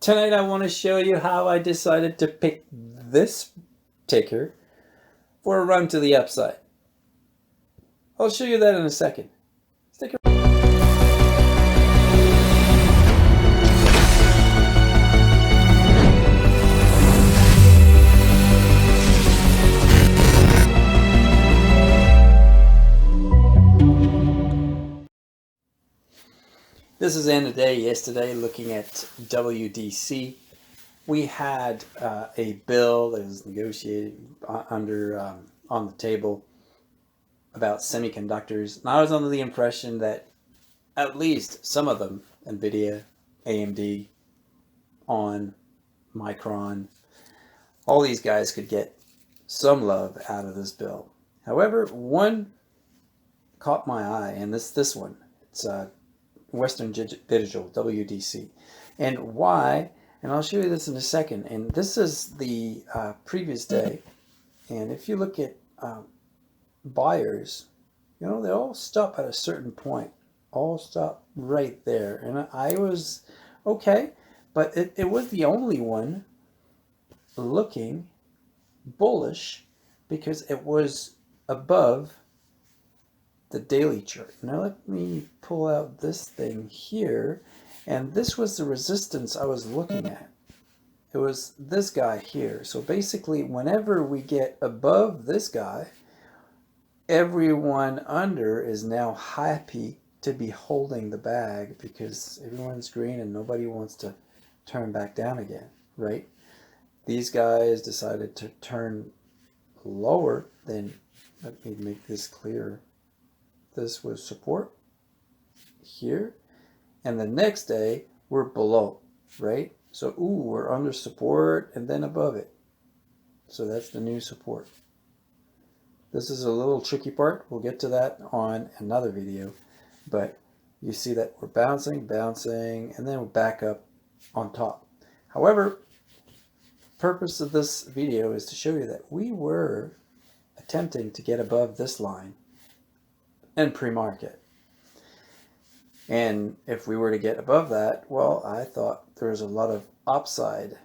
Tonight I want to show you how I decided to pick this ticker for a run to the upside. I'll show you that in a second. Stick around. This is end of day yesterday looking at WDC. We had a bill that was negotiated on the table about semiconductors, and I was under the impression that at least some of them, NVIDIA, AMD, ON, Micron, all these guys could get some love out of this bill. However, one caught my eye, and this one. It's Western Digital, WDC. And why? And I'll show you this in a second. And this is the previous day. And if you look at buyers, you know, they all stop at a certain point. All stop right there. And I was okay, but it was the only one looking bullish because it was above the daily chart. Now let me pull out this thing here, and this was the resistance I was looking at. It was this guy here. So basically whenever we get above this guy, everyone under is now happy to be holding the bag because everyone's green and nobody wants to turn back down again, right? These guys decided to turn lower. Then let me make this clearer. This was support here, and the next day we're below, right? So we're under support and then above it. So that's the new support. This is a little tricky part. We'll get to that on another video, but you see that we're bouncing, and then we're back up on top. However, purpose of this video is to show you that we were attempting to get above this line and pre-market. And if we were to get above that, well, I thought there was a lot of upside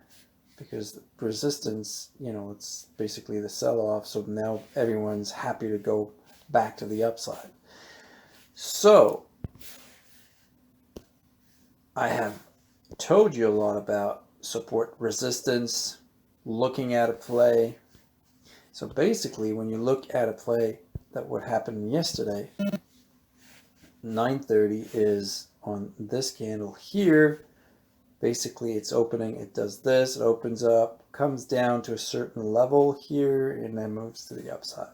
because resistance, you know, it's basically the sell-off. So now everyone's happy to go back to the upside. So I have told you a lot about support resistance, looking at a play. So basically when you look at a play, that what happened yesterday, 9:30 is on this candle here. Basically it's opening, it does this, it opens up, comes down to a certain level here, and then moves to the upside.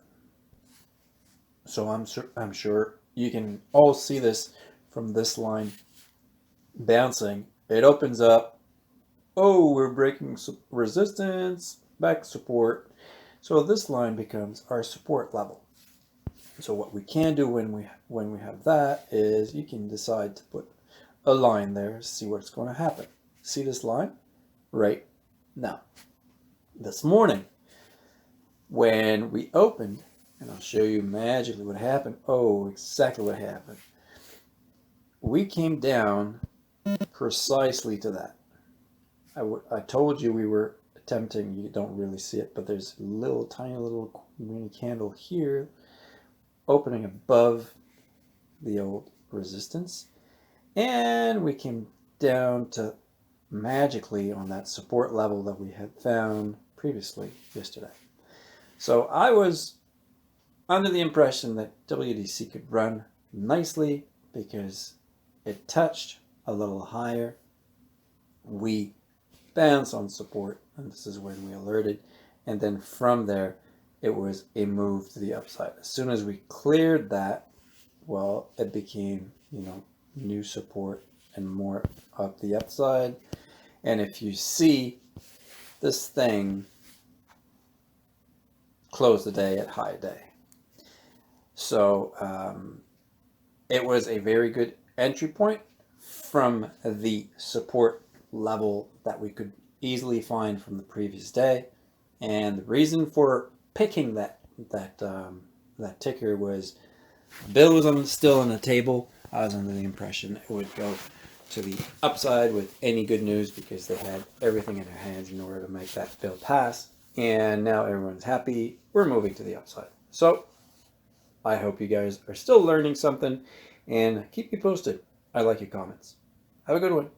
So I'm sure you can all see this from this line bouncing. It opens up, we're breaking resistance, back support. So this line becomes our support level. So what we can do when we have that is you can decide to put a line there, see what's going to happen. See this line? Right now. This morning, when we opened, and I'll show you magically what happened. Exactly what happened. We came down precisely to that. I told you we were attempting, you don't really see it, but there's a tiny little mini candle here opening above the old resistance, and we came down to magically on that support level that we had found previously yesterday. So I was under the impression that WDC could run nicely because it touched a little higher. We bounced on support, and this is when we alerted, and then from there it was a move to the upside. As soon as we cleared that, well, it became, you know, new support and more up the upside. And if you see, this thing closed the day at high day. So it was a very good entry point from the support level that we could easily find from the previous day. And the reason for picking that ticker was bill was still on the table. I was under the impression it would go to the upside with any good news because they had everything in their hands in order to make that bill pass. And now everyone's happy. We're moving to the upside. So I hope you guys are still learning something and keep me posted. I like your comments. Have a good one.